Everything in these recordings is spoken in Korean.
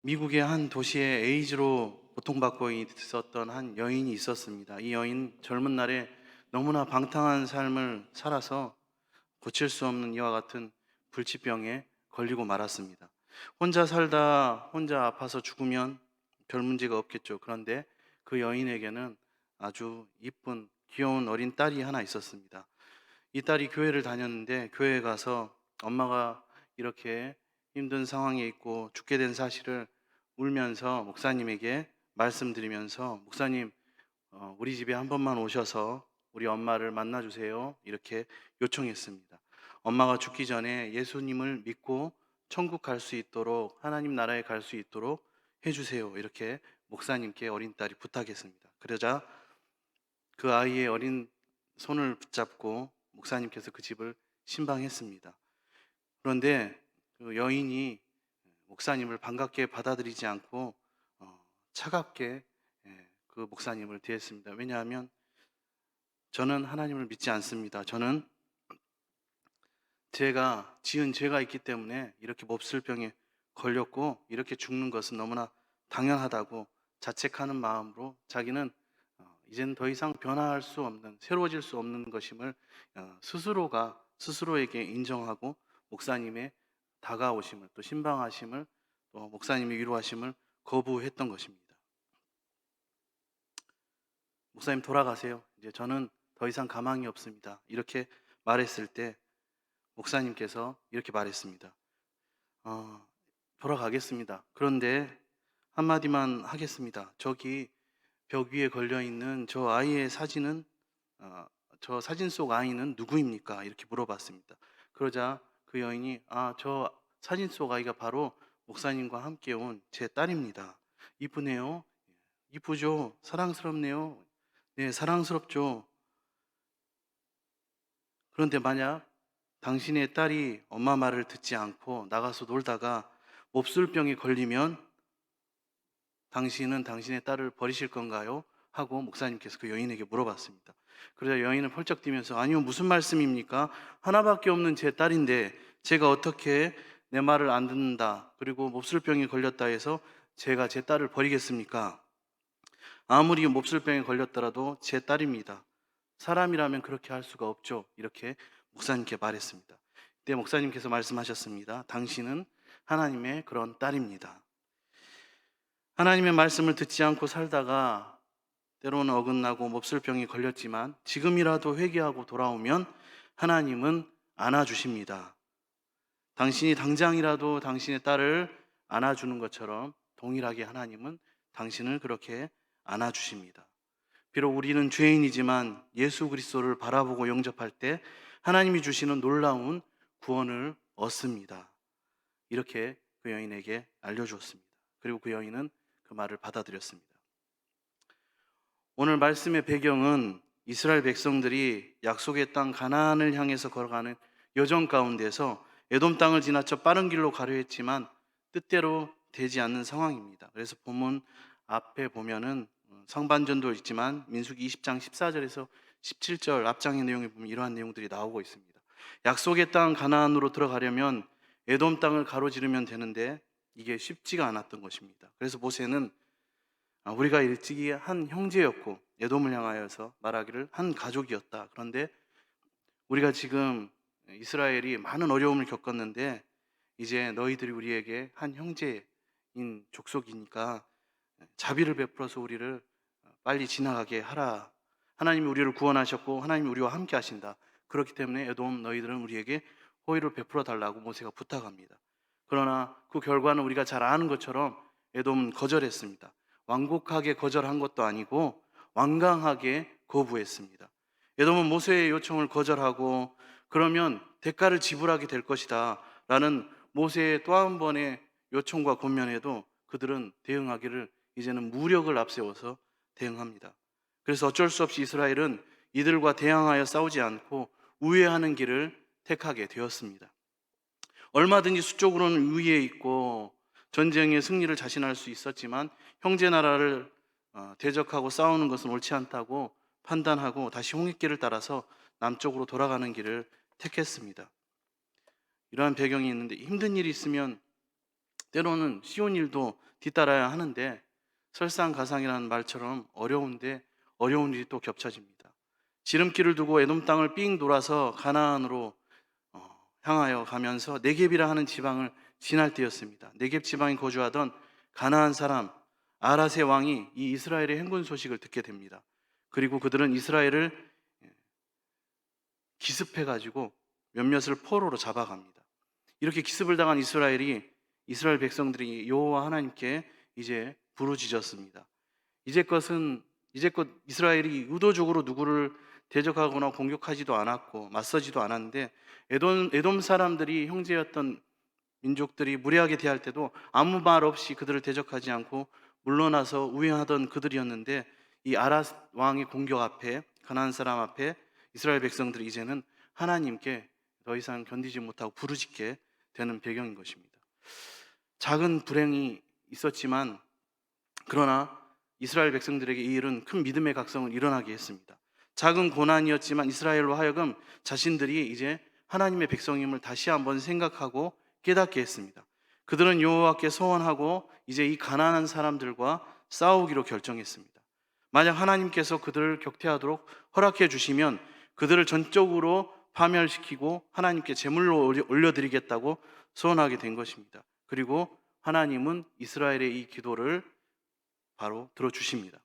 미국의 한 도시에 에이즈로 고통받고 있었던 한 여인이 있었습니다. 이 여인 젊은 날에 너무나 방탕한 삶을 살아서 고칠 수 없는 이와 같은 불치병에 걸리고 말았습니다. 혼자 살다 혼자 아파서 죽으면 별 문제가 없겠죠. 그런데 그 여인에게는 아주 이쁜 귀여운 어린 딸이 하나 있었습니다. 이 딸이 교회를 다녔는데 교회에 가서 엄마가 이렇게 힘든 상황에 있고 죽게 된 사실을 울면서 목사님에게 말씀드리면서, 목사님, 우리 집에 한 번만 오셔서 우리 엄마를 만나 주세요, 이렇게 요청했습니다. 엄마가 죽기 전에 예수님을 믿고 천국 갈 수 있도록, 하나님 나라에 갈 수 있도록 해주세요, 이렇게 목사님께 어린 딸이 부탁했습니다. 그러자 그 아이의 어린 손을 붙잡고 목사님께서 그 집을 신방했습니다. 그런데 그 여인이 목사님을 반갑게 받아들이지 않고 차갑게 그 목사님을 대했습니다. 왜냐하면 저는 하나님을 믿지 않습니다. 저는 제가 지은 죄가 있기 때문에 이렇게 몹쓸 병에 걸렸고 이렇게 죽는 것은 너무나 당연하다고 자책하는 마음으로 자기는 이제는 더 이상 변화할 수 없는, 새로워질 수 없는 것임을 스스로가 스스로에게 인정하고 목사님의 다가오심을, 또 신방하심을, 또 목사님의 위로하심을 거부했던 것입니다. 목사님, 돌아가세요. 이제 저는 더 이상 가망이 없습니다, 이렇게 말했을 때 목사님께서 이렇게 말했습니다. 어, 돌아가겠습니다. 그런데 한마디만 하겠습니다. 저기 벽 위에 걸려있는 저 아이의 사진은, 어, 저 사진 속 아이는 누구입니까? 이렇게 물어봤습니다. 그러자 그 여인이, 저 사진 속 아이가 바로 목사님과 함께 온 제 딸입니다. 이쁘네요. 이쁘죠? 사랑스럽네요. 네, 사랑스럽죠. 그런데 만약 당신의 딸이 엄마 말을 듣지 않고 나가서 놀다가 몹쓸병에 걸리면 당신은 당신의 딸을 버리실 건가요? 하고 목사님께서 그 여인에게 물어봤습니다. 그러자 여인은 펄쩍 뛰면서, 아니요, 무슨 말씀입니까? 하나밖에 없는 제 딸인데 제가 어떻게 내 말을 안 듣는다, 그리고 몹쓸병에 걸렸다 해서 제가 제 딸을 버리겠습니까? 아무리 몹쓸병에 걸렸더라도 제 딸입니다. 사람이라면 그렇게 할 수가 없죠, 이렇게 목사님께 말했습니다. 그때 목사님께서 말씀하셨습니다. 당신은 하나님의 그런 딸입니다. 하나님의 말씀을 듣지 않고 살다가 때로는 어긋나고 몹쓸병이 걸렸지만 지금이라도 회개하고 돌아오면 하나님은 안아주십니다. 당신이 당장이라도 당신의 딸을 안아주는 것처럼 동일하게 하나님은 당신을 그렇게 안아주십니다. 비록 우리는 죄인이지만 예수 그리스도를 바라보고 영접할 때 하나님이 주시는 놀라운 구원을 얻습니다. 이렇게 그 여인에게 알려주었습니다. 그리고 그 여인은 그 말을 받아들였습니다. 오늘 말씀의 배경은 이스라엘 백성들이 약속의 땅 가나안을 향해서 걸어가는 여정 가운데서 에돔 땅을 지나쳐 빠른 길로 가려 했지만 뜻대로 되지 않는 상황입니다. 그래서 본문 앞에 보면은 상반전도 있지만 민수기 20장 14절에서 17절 앞장의 내용에 보면 이러한 내용들이 나오고 있습니다. 약속의 땅 가나안으로 들어가려면 에돔 땅을 가로지르면 되는데 이게 쉽지가 않았던 것입니다. 그래서 모세는 우리가 일찍이 한 형제였고 에돔을 향하여서 말하기를 한 가족이었다. 그런데 우리가 지금 이스라엘이 많은 어려움을 겪었는데 이제 너희들이 우리에게 한 형제인 족속이니까 자비를 베풀어서 우리를 빨리 지나가게 하라. 하나님이 우리를 구원하셨고 하나님이 우리와 함께 하신다. 그렇기 때문에 에돔 너희들은 우리에게 호의를 베풀어 달라고 모세가 부탁합니다. 그러나 그 결과는 우리가 잘 아는 것처럼 에돔은 거절했습니다. 완곡하게 거절한 것도 아니고 완강하게 거부했습니다. 에돔은 모세의 요청을 거절하고 그러면 대가를 지불하게 될 것이다 라는 모세의 또 한 번의 요청과 권면에도 그들은 대응하기를, 이제는 무력을 앞세워서 대응합니다. 그래서 어쩔 수 없이 이스라엘은 이들과 대항하여 싸우지 않고 우회하는 길을 택하게 되었습니다. 얼마든지 수적으로는 우위에 있고 전쟁의 승리를 자신할 수 있었지만 형제 나라를 대적하고 싸우는 것은 옳지 않다고 판단하고 다시 홍해길을 따라서 남쪽으로 돌아가는 길을 택했습니다. 이러한 배경이 있는데 힘든 일이 있으면 때로는 쉬운 일도 뒤따라야 하는데 설상가상이라는 말처럼 어려운데 어려운 일이 또 겹쳐집니다. 지름길을 두고 에돔 땅을 삥 돌아서 가나안으로 향하여 가면서 네겝이라 하는 지방을 지날 때였습니다. 네겝 지방에 거주하던 가나안 사람 아랏의 왕이 이 이스라엘의 행군 소식을 듣게 됩니다. 그리고 그들은 이스라엘을 기습해가지고 몇몇을 포로로 잡아갑니다. 이렇게 기습을 당한 이스라엘 백성들이 여호와 하나님께 이제 부르짖었습니다. 이제껏 이스라엘이 의도적으로 누구를 대적하거나 공격하지도 않았고 맞서지도 않았는데 에돔 사람들이 형제였던 민족들이 무례하게 대할 때도 아무 말 없이 그들을 대적하지 않고 물러나서 우회하던 그들이었는데 이 아랏 왕의 공격 앞에 가나안 사람 앞에 이스라엘 백성들이 이제는 하나님께 더 이상 견디지 못하고 부르짖게 되는 배경인 것입니다. 작은 불행이 있었지만 그러나 이스라엘 백성들에게 이 일은 큰 믿음의 각성을 일어나게 했습니다. 작은 고난이었지만 이스라엘로 하여금 자신들이 이제 하나님의 백성임을 다시 한번 생각하고 깨닫게 했습니다. 그들은 여호와께 소원하고 이제 이 가난한 사람들과 싸우기로 결정했습니다. 만약 하나님께서 그들을 격퇴하도록 허락해 주시면 그들을 전적으로 파멸시키고 하나님께 제물로 올려드리겠다고 소원하게 된 것입니다. 그리고 하나님은 이스라엘의 이 기도를 바로 들어주십니다.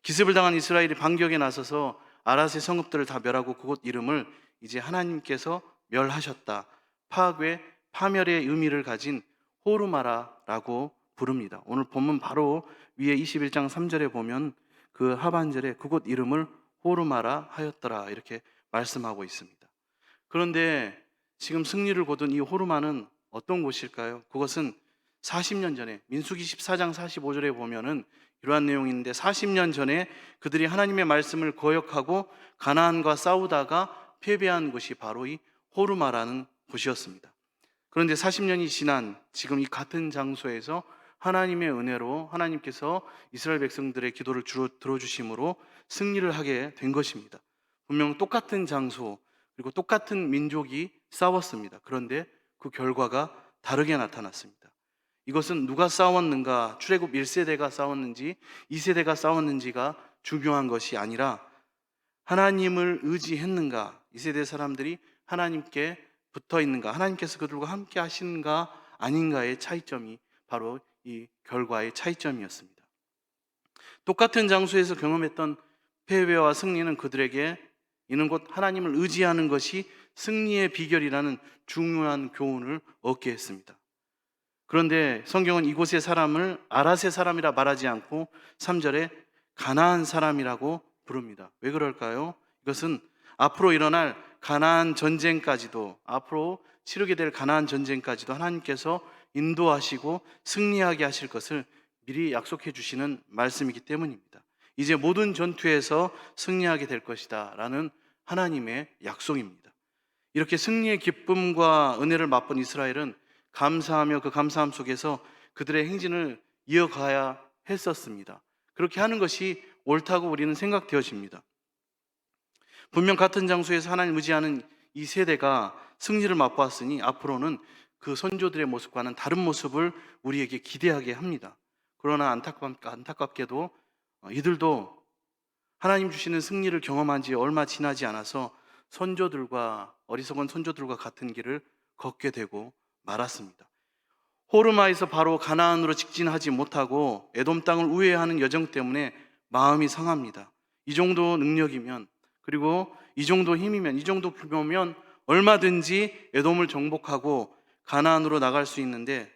기습을 당한 이스라엘이 반격에 나서서 아랏의 성읍들을 다 멸하고 그곳 이름을 이제 하나님께서 멸하셨다, 파멸의 의미를 가진 호르마라라고 부릅니다. 오늘 본문 바로 위에 21장 3절에 보면 그 하반절에 그곳 이름을 호르마라 하였더라 이렇게 말씀하고 있습니다. 그런데 지금 승리를 거둔 이 호르마는 어떤 곳일까요? 그것은 40년 전에 민수기 14장 45절에 보면은 이러한 내용이 있는데 40년 전에 그들이 하나님의 말씀을 거역하고 가나안과 싸우다가 패배한 곳이 바로 이 호르마라는 곳이었습니다. 그런데 40년이 지난 지금 이 같은 장소에서 하나님의 은혜로 하나님께서 이스라엘 백성들의 기도를 들어주심으로 승리를 하게 된 것입니다. 분명 똑같은 장소 그리고 똑같은 민족이 싸웠습니다. 그런데 그 결과가 다르게 나타났습니다. 이것은 누가 싸웠는가, 출애굽 1세대가 싸웠는지 2세대가 싸웠는지가 중요한 것이 아니라 하나님을 의지했는가, 2세대 사람들이 하나님께 붙어 있는가, 하나님께서 그들과 함께 하시는가 아닌가의 차이점이 바로 이 결과의 차이점이었습니다. 똑같은 장소에서 경험했던 패배와 승리는 그들에게 이는 곧 하나님을 의지하는 것이 승리의 비결이라는 중요한 교훈을 얻게 했습니다. 그런데 성경은 이곳의 사람을 아랏의 사람이라 말하지 않고 3절에 가나안 사람이라고 부릅니다. 왜 그럴까요? 이것은 앞으로 일어날 가나안 전쟁까지도, 앞으로 치르게 될 가나안 전쟁까지도 하나님께서 인도하시고 승리하게 하실 것을 미리 약속해 주시는 말씀이기 때문입니다. 이제 모든 전투에서 승리하게 될 것이다 라는 하나님의 약속입니다. 이렇게 승리의 기쁨과 은혜를 맛본 이스라엘은 감사하며 그 감사함 속에서 그들의 행진을 이어가야 했었습니다. 그렇게 하는 것이 옳다고 우리는 생각되어집니다. 분명 같은 장소에서 하나님 의지하는 이 세대가 승리를 맛보았으니 앞으로는 그 선조들의 모습과는 다른 모습을 우리에게 기대하게 합니다. 그러나 안타깝게도 이들도 하나님 주시는 승리를 경험한 지 얼마 지나지 않아서 어리석은 선조들과 같은 길을 걷게 되고 말았습니다. 호르마에서 바로 가나안으로 직진하지 못하고 에돔 땅을 우회하는 여정 때문에 마음이 상합니다. 이 정도 능력이면, 그리고 이 정도 힘이면, 이 정도 규모면 얼마든지 에돔을 정복하고 가나안으로 나갈 수 있는데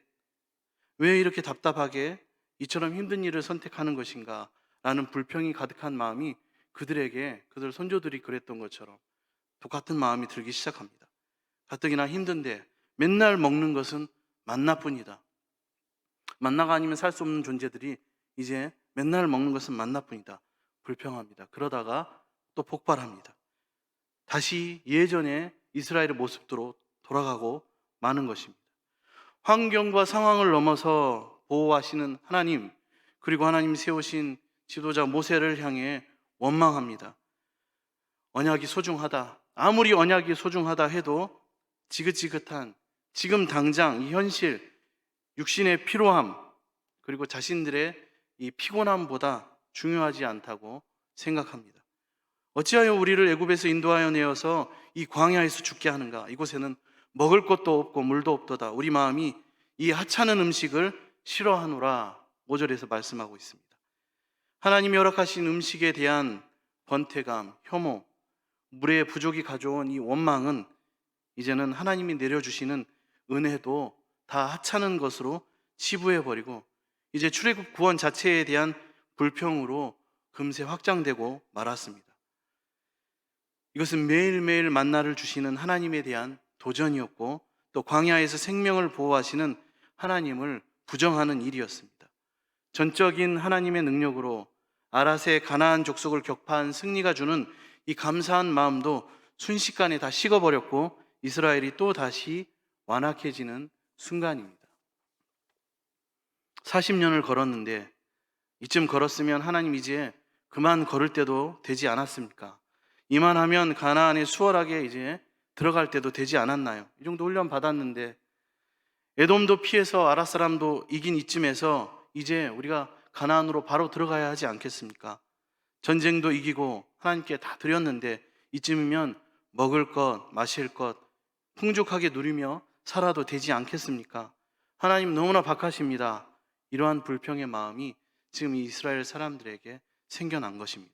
왜 이렇게 답답하게 이처럼 힘든 일을 선택하는 것인가 라는 불평이 가득한 마음이 그들 선조들이 그랬던 것처럼 똑같은 마음이 들기 시작합니다. 가뜩이나 힘든데 맨날 먹는 것은 만나뿐이다. 만나가 아니면 살 수 없는 존재들이 이제 맨날 먹는 것은 만나뿐이다. 불평합니다. 그러다가 또 폭발합니다. 다시 예전의 이스라엘의 모습으로 돌아가고 마는 것입니다. 환경과 상황을 넘어서 보호하시는 하나님, 그리고 하나님 세우신 지도자 모세를 향해 원망합니다. 언약이 소중하다. 아무리 언약이 소중하다 해도 지긋지긋한 지금 당장 이 현실, 육신의 피로함, 그리고 자신들의 이 피곤함보다 중요하지 않다고 생각합니다. 어찌하여 우리를 애굽에서 인도하여 내어서 이 광야에서 죽게 하는가? 이곳에는 먹을 것도 없고 물도 없도다. 우리 마음이 이 하찮은 음식을 싫어하노라. 5절에서 말씀하고 있습니다. 하나님이 허락하신 음식에 대한 번태감, 혐오, 물의 부족이 가져온 이 원망은 이제는 하나님이 내려주시는 은혜도 다 하찮은 것으로 치부해버리고 이제 출애굽 구원 자체에 대한 불평으로 금세 확장되고 말았습니다. 이것은 매일매일 만나를 주시는 하나님에 대한 도전이었고 또 광야에서 생명을 보호하시는 하나님을 부정하는 일이었습니다. 전적인 하나님의 능력으로 아랏의 가나안 족속을 격파한 승리가 주는 이 감사한 마음도 순식간에 다 식어버렸고 이스라엘이 또 다시 완악해지는 순간입니다. 40년을 걸었는데 이쯤 걸었으면 하나님 이제 그만 걸을 때도 되지 않았습니까? 이만하면 가나안에 수월하게 이제 들어갈 때도 되지 않았나요? 이 정도 훈련 받았는데 에돔도 피해서 아랏 사람도 이긴 이쯤에서 이제 우리가 가나안으로 바로 들어가야 하지 않겠습니까? 전쟁도 이기고 하나님께 다 드렸는데 이쯤이면 먹을 것, 마실 것 풍족하게 누리며 살아도 되지 않겠습니까? 하나님 너무나 박하십니다. 이러한 불평의 마음이 지금 이 이스라엘 사람들에게 생겨난 것입니다.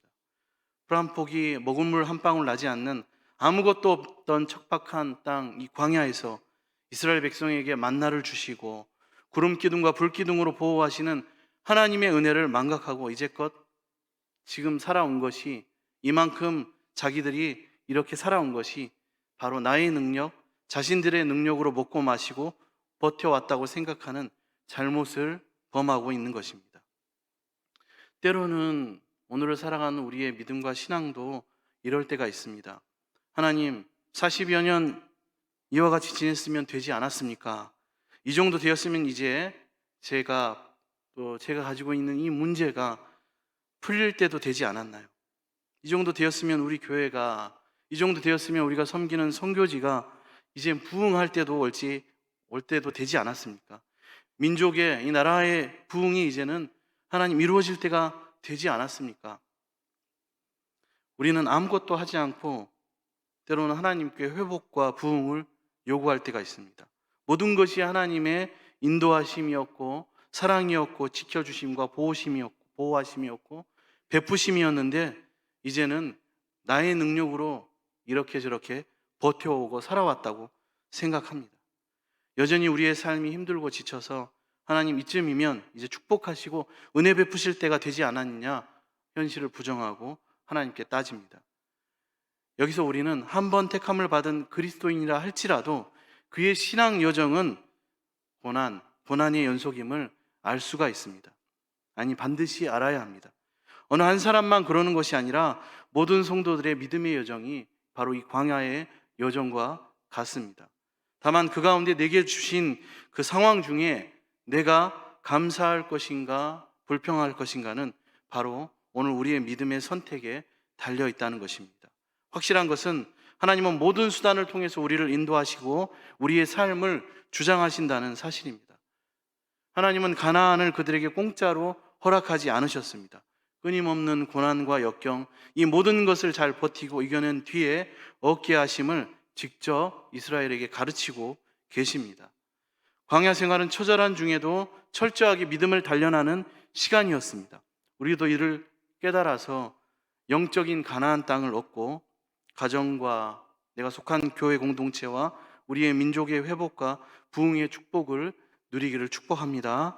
풀 한 폭이 먹은 물 한 방울 나지 않는 아무것도 없던 척박한 땅 이 광야에서 이스라엘 백성에게 만나를 주시고 구름 기둥과 불 기둥으로 보호하시는 하나님의 은혜를 망각하고 이제껏 지금 살아온 것이 이만큼 자기들이 이렇게 살아온 것이 바로 나의 능력, 자신들의 능력으로 먹고 마시고 버텨왔다고 생각하는 잘못을 범하고 있는 것입니다. 때로는 오늘을 살아가는 우리의 믿음과 신앙도 이럴 때가 있습니다. 하나님, 40여 년 이와 같이 지냈으면 되지 않았습니까? 이 정도 되었으면 이제 제가 가지고 있는 이 문제가 풀릴 때도 되지 않았나요? 이 정도 되었으면 우리 교회가, 이 정도 되었으면 우리가 섬기는 선교지가 이제 부흥할 때도 올 때도 되지 않았습니까? 민족의 이 나라의 부흥이 이제는 하나님 이루어질 때가 되지 않았습니까? 우리는 아무것도 하지 않고 때로는 하나님께 회복과 부흥을 요구할 때가 있습니다. 모든 것이 하나님의 인도하심이었고 사랑이었고 지켜주심과 보호하심이었고 베푸심이었는데 이제는 나의 능력으로 이렇게 저렇게 버텨오고 살아왔다고 생각합니다. 여전히 우리의 삶이 힘들고 지쳐서 하나님 이쯤이면 이제 축복하시고 은혜 베푸실 때가 되지 않았느냐 현실을 부정하고 하나님께 따집니다. 여기서 우리는 한 번 택함을 받은 그리스도인이라 할지라도 그의 신앙 여정은 고난의 연속임을 알 수가 있습니다. 아니 반드시 알아야 합니다. 어느 한 사람만 그러는 것이 아니라 모든 성도들의 믿음의 여정이 바로 이 광야의 여정과 같습니다. 다만 그 가운데 내게 주신 그 상황 중에 내가 감사할 것인가 불평할 것인가는 바로 오늘 우리의 믿음의 선택에 달려 있다는 것입니다. 확실한 것은 하나님은 모든 수단을 통해서 우리를 인도하시고 우리의 삶을 주장하신다는 사실입니다. 하나님은 가나안을 그들에게 공짜로 허락하지 않으셨습니다. 끊임없는 고난과 역경, 이 모든 것을 잘 버티고 이겨낸 뒤에 얻게 하심을 직접 이스라엘에게 가르치고 계십니다. 광야 생활은 처절한 중에도 철저하게 믿음을 단련하는 시간이었습니다. 우리도 이를 깨달아서 영적인 가나안 땅을 얻고 가정과 내가 속한 교회 공동체와 우리의 민족의 회복과 부흥의 축복을 누리기를 축복합니다.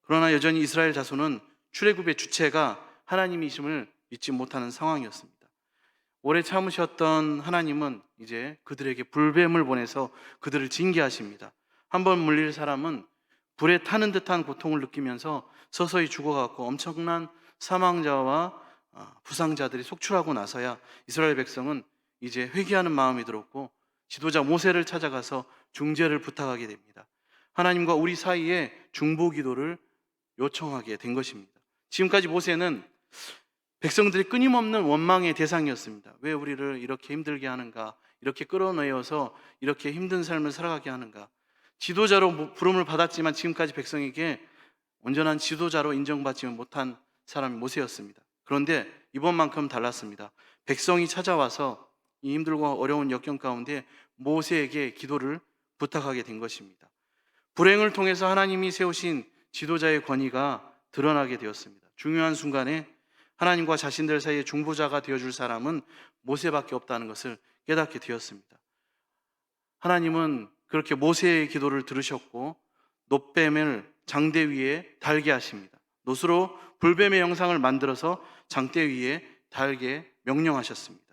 그러나 여전히 이스라엘 자손은 출애굽의 주체가 하나님이심을 믿지 못하는 상황이었습니다. 오래 참으셨던 하나님은 이제 그들에게 불뱀을 보내서 그들을 징계하십니다. 한번 물릴 사람은 불에 타는 듯한 고통을 느끼면서 서서히 죽어가고 엄청난 사망자와 부상자들이 속출하고 나서야 이스라엘 백성은 이제 회개하는 마음이 들었고 지도자 모세를 찾아가서 중재를 부탁하게 됩니다. 하나님과 우리 사이에 중보 기도를 요청하게 된 것입니다. 지금까지 모세는 백성들이 끊임없는 원망의 대상이었습니다. 왜 우리를 이렇게 힘들게 하는가? 이렇게 끌어내어서 이렇게 힘든 삶을 살아가게 하는가? 지도자로 부름을 받았지만 지금까지 백성에게 온전한 지도자로 인정받지 못한 사람이 모세였습니다. 그런데 이번만큼 달랐습니다. 백성이 찾아와서 이 힘들고 어려운 역경 가운데 모세에게 기도를 부탁하게 된 것입니다. 불행을 통해서 하나님이 세우신 지도자의 권위가 드러나게 되었습니다. 중요한 순간에 하나님과 자신들 사이의 중보자가 되어줄 사람은 모세밖에 없다는 것을 깨닫게 되었습니다. 하나님은 그렇게 모세의 기도를 들으셨고 놋뱀을 장대 위에 달게 하십니다. 놋으로 불뱀의 형상을 만들어서 장대 위에 달게 명령하셨습니다.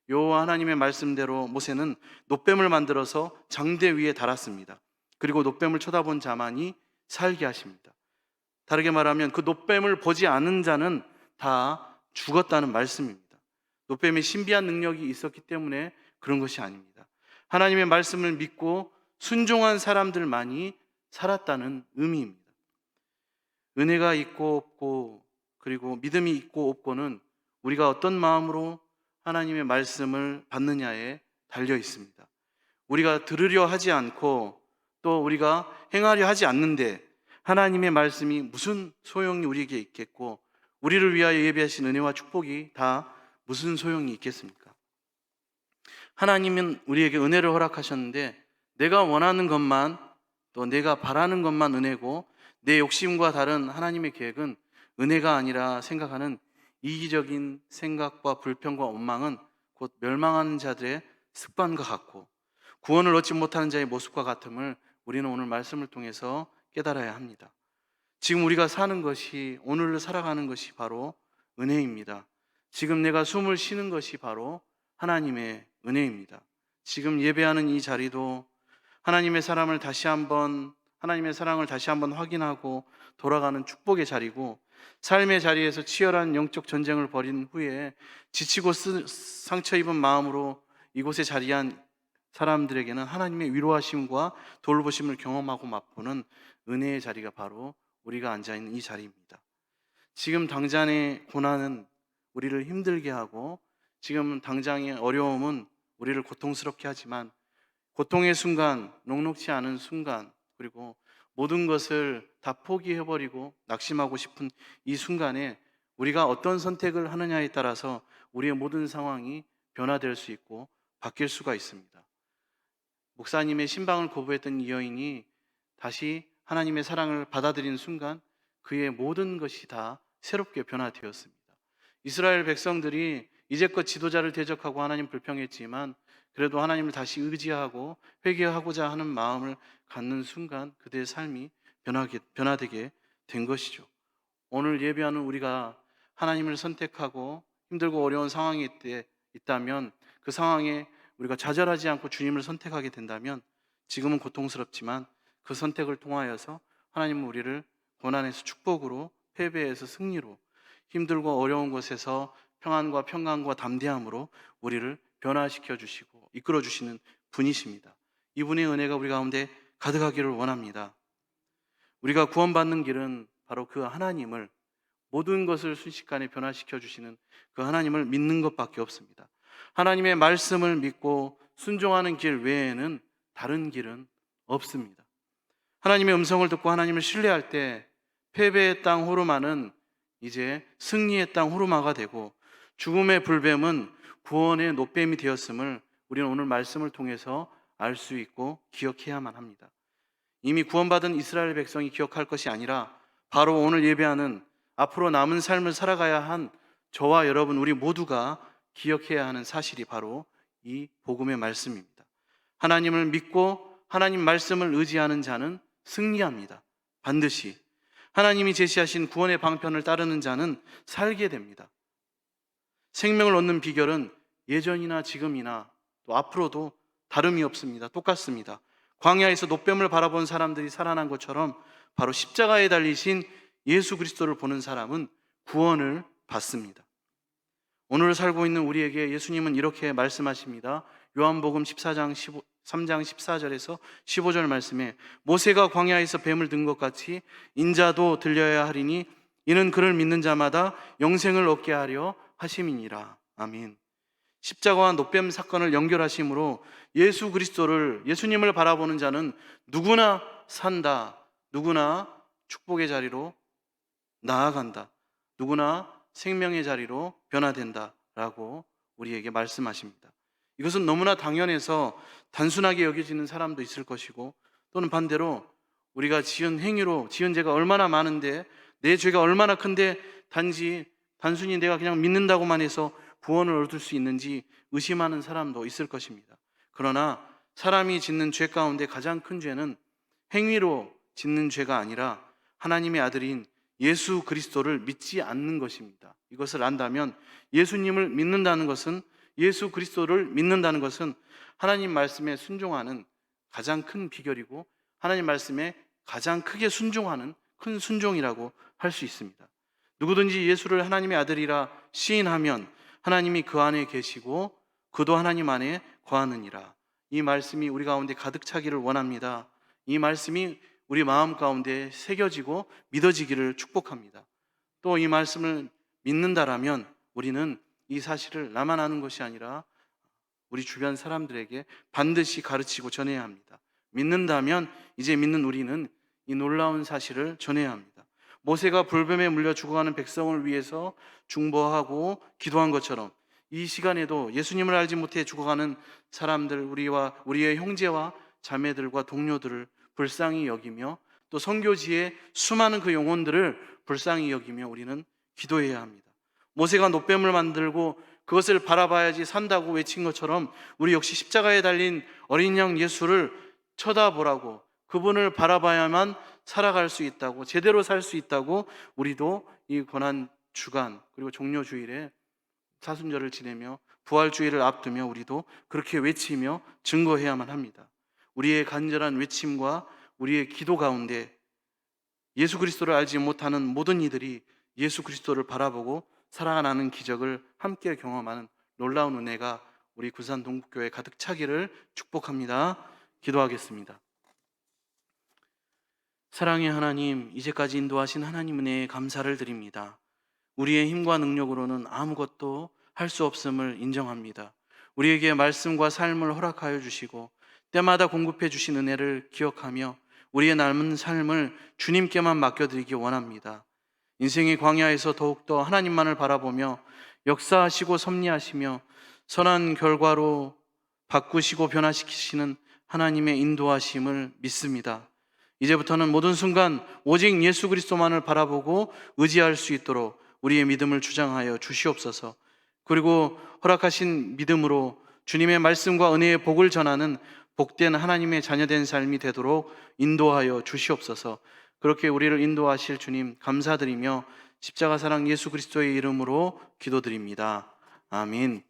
여호와 하나님의 말씀대로 모세는 놋뱀을 만들어서 장대 위에 달았습니다. 그리고 놋뱀을 쳐다본 자만이 살게 하십니다. 다르게 말하면 그 놋뱀을 보지 않은 자는 다 죽었다는 말씀입니다. 놋뱀의 신비한 능력이 있었기 때문에 그런 것이 아닙니다. 하나님의 말씀을 믿고 순종한 사람들만이 살았다는 의미입니다. 은혜가 있고 없고 그리고 믿음이 있고 없고는 우리가 어떤 마음으로 하나님의 말씀을 받느냐에 달려 있습니다. 우리가 들으려 하지 않고 또 우리가 행하려 하지 않는데 하나님의 말씀이 무슨 소용이 우리에게 있겠고 우리를 위하여 예비하신 은혜와 축복이 다 무슨 소용이 있겠습니까? 하나님은 우리에게 은혜를 허락하셨는데 내가 원하는 것만 또 내가 바라는 것만 은혜고 내 욕심과 다른 하나님의 계획은 은혜가 아니라 생각하는 이기적인 생각과 불평과 원망은 곧 멸망하는 자들의 습관과 같고 구원을 얻지 못하는 자의 모습과 같음을 우리는 오늘 말씀을 통해서 깨달아야 합니다. 지금 우리가 사는 것이, 오늘을 살아가는 것이 바로 은혜입니다. 지금 내가 숨을 쉬는 것이 바로 하나님의 은혜입니다. 지금 예배하는 이 자리도 하나님의 사랑을 다시 한번 확인하고 돌아가는 축복의 자리고, 삶의 자리에서 치열한 영적 전쟁을 벌인 후에 지치고 상처 입은 마음으로 이곳에 자리한 사람들에게는 하나님의 위로하심과 돌보심을 경험하고 맛보는 은혜의 자리가 바로 우리가 앉아있는 이 자리입니다. 지금 당장의 고난은 우리를 힘들게 하고 지금 당장의 어려움은 우리를 고통스럽게 하지만 고통의 순간, 녹록지 않은 순간, 그리고 모든 것을 다 포기해버리고 낙심하고 싶은 이 순간에 우리가 어떤 선택을 하느냐에 따라서 우리의 모든 상황이 변화될 수 있고 바뀔 수가 있습니다. 목사님의 신방을 거부했던 이 여인이 다시 하나님의 사랑을 받아들인 순간 그의 모든 것이 다 새롭게 변화되었습니다. 이스라엘 백성들이 이제껏 지도자를 대적하고 하나님 불평했지만 그래도 하나님을 다시 의지하고 회개하고자 하는 마음을 갖는 순간 그들의 삶이 변화되게 된 것이죠. 오늘 예배하는 우리가 하나님을 선택하고 힘들고 어려운 상황이 있다면 그 상황에 우리가 좌절하지 않고 주님을 선택하게 된다면 지금은 고통스럽지만 그 선택을 통하여서 하나님은 우리를 고난에서 축복으로, 패배에서 승리로, 힘들고 어려운 곳에서 평안과 평강과 담대함으로 우리를 변화시켜 주시고 이끌어 주시는 분이십니다. 이분의 은혜가 우리 가운데 가득하기를 원합니다. 우리가 구원받는 길은 바로 그 하나님을, 모든 것을 순식간에 변화시켜 주시는 그 하나님을 믿는 것밖에 없습니다. 하나님의 말씀을 믿고 순종하는 길 외에는 다른 길은 없습니다. 하나님의 음성을 듣고 하나님을 신뢰할 때 패배의 땅 호르마는 이제 승리의 땅 호르마가 되고 죽음의 불뱀은 구원의 놋뱀이 되었음을 우리는 오늘 말씀을 통해서 알 수 있고 기억해야만 합니다. 이미 구원받은 이스라엘 백성이 기억할 것이 아니라 바로 오늘 예배하는 앞으로 남은 삶을 살아가야 한 저와 여러분 우리 모두가 기억해야 하는 사실이 바로 이 복음의 말씀입니다. 하나님을 믿고 하나님 말씀을 의지하는 자는 승리합니다. 반드시 하나님이 제시하신 구원의 방편을 따르는 자는 살게 됩니다. 생명을 얻는 비결은 예전이나 지금이나 또 앞으로도 다름이 없습니다. 똑같습니다. 광야에서 놋뱀을 바라본 사람들이 살아난 것처럼 바로 십자가에 달리신 예수 그리스도를 보는 사람은 구원을 받습니다. 오늘 살고 있는 우리에게 예수님은 이렇게 말씀하십니다. 요한복음 3장 14절에서 15절 말씀에 모세가 광야에서 뱀을 든 것 같이 인자도 들려야 하리니 이는 그를 믿는 자마다 영생을 얻게 하려 하심이니라. 아멘. 십자가와 놋뱀 사건을 연결하심으로 예수 그리스도를, 예수님을 바라보는 자는 누구나 산다, 누구나 축복의 자리로 나아간다. 누구나 생명의 자리로 변화된다라고 우리에게 말씀하십니다. 이것은 너무나 당연해서 단순하게 여겨지는 사람도 있을 것이고, 또는 반대로 우리가 지은 행위로, 지은 죄가 얼마나 많은데, 내 죄가 얼마나 큰데 단순히 내가 그냥 믿는다고만 해서 구원을 얻을 수 있는지 의심하는 사람도 있을 것입니다. 그러나 사람이 짓는 죄 가운데 가장 큰 죄는 행위로 짓는 죄가 아니라 하나님의 아들인 예수 그리스도를 믿지 않는 것입니다. 이것을 안다면, 예수님을 믿는다는 것은, 예수 그리스도를 믿는다는 것은 하나님 말씀에 순종하는 가장 큰 비결이고, 하나님 말씀에 가장 크게 순종하는 큰 순종이라고 할 수 있습니다. 누구든지 예수를 하나님의 아들이라 시인하면 하나님이 그 안에 계시고 그도 하나님 안에 거하느니라. 이 말씀이 우리 가운데 가득 차기를 원합니다. 이 말씀이 우리 마음 가운데 새겨지고 믿어지기를 축복합니다. 또 이 말씀을 믿는다라면 우리는 이 사실을 나만 아는 것이 아니라 우리 주변 사람들에게 반드시 가르치고 전해야 합니다. 믿는다면 이제 믿는 우리는 이 놀라운 사실을 전해야 합니다. 모세가 불뱀에 물려 죽어가는 백성을 위해서 중보하고 기도한 것처럼, 이 시간에도 예수님을 알지 못해 죽어가는 사람들, 우리의 형제와 자매들과 동료들을 불쌍히 여기며, 또 선교지의 수많은 그 영혼들을 불쌍히 여기며 우리는 기도해야 합니다. 모세가 놋뱀을 만들고 그것을 바라봐야지 산다고 외친 것처럼, 우리 역시 십자가에 달린 어린 양 예수를 쳐다보라고, 그분을 바라봐야만 살아갈 수 있다고, 제대로 살 수 있다고, 우리도 이 고난 주간 그리고 종려 주일에 사순절을 지내며 부활주의를 앞두며 우리도 그렇게 외치며 증거해야만 합니다. 우리의 간절한 외침과 우리의 기도 가운데 예수 그리스도를 알지 못하는 모든 이들이 예수 그리스도를 바라보고 살아나는 기적을 함께 경험하는 놀라운 은혜가 우리 구산 동북교회 가득 차기를 축복합니다. 기도하겠습니다. 사랑의 하나님, 이제까지 인도하신 하나님 은혜에 감사를 드립니다. 우리의 힘과 능력으로는 아무것도 할 수 없음을 인정합니다. 우리에게 말씀과 삶을 허락하여 주시고 때마다 공급해 주신 은혜를 기억하며 우리의 남은 삶을 주님께만 맡겨드리기 원합니다. 인생의 광야에서 더욱더 하나님만을 바라보며 역사하시고 섭리하시며 선한 결과로 바꾸시고 변화시키시는 하나님의 인도하심을 믿습니다. 이제부터는 모든 순간 오직 예수 그리스도만을 바라보고 의지할 수 있도록 우리의 믿음을 주장하여 주시옵소서. 그리고 허락하신 믿음으로 주님의 말씀과 은혜의 복을 전하는 복된 하나님의 자녀된 삶이 되도록 인도하여 주시옵소서. 그렇게 우리를 인도하실 주님 감사드리며 십자가 사랑 예수 그리스도의 이름으로 기도드립니다. 아멘.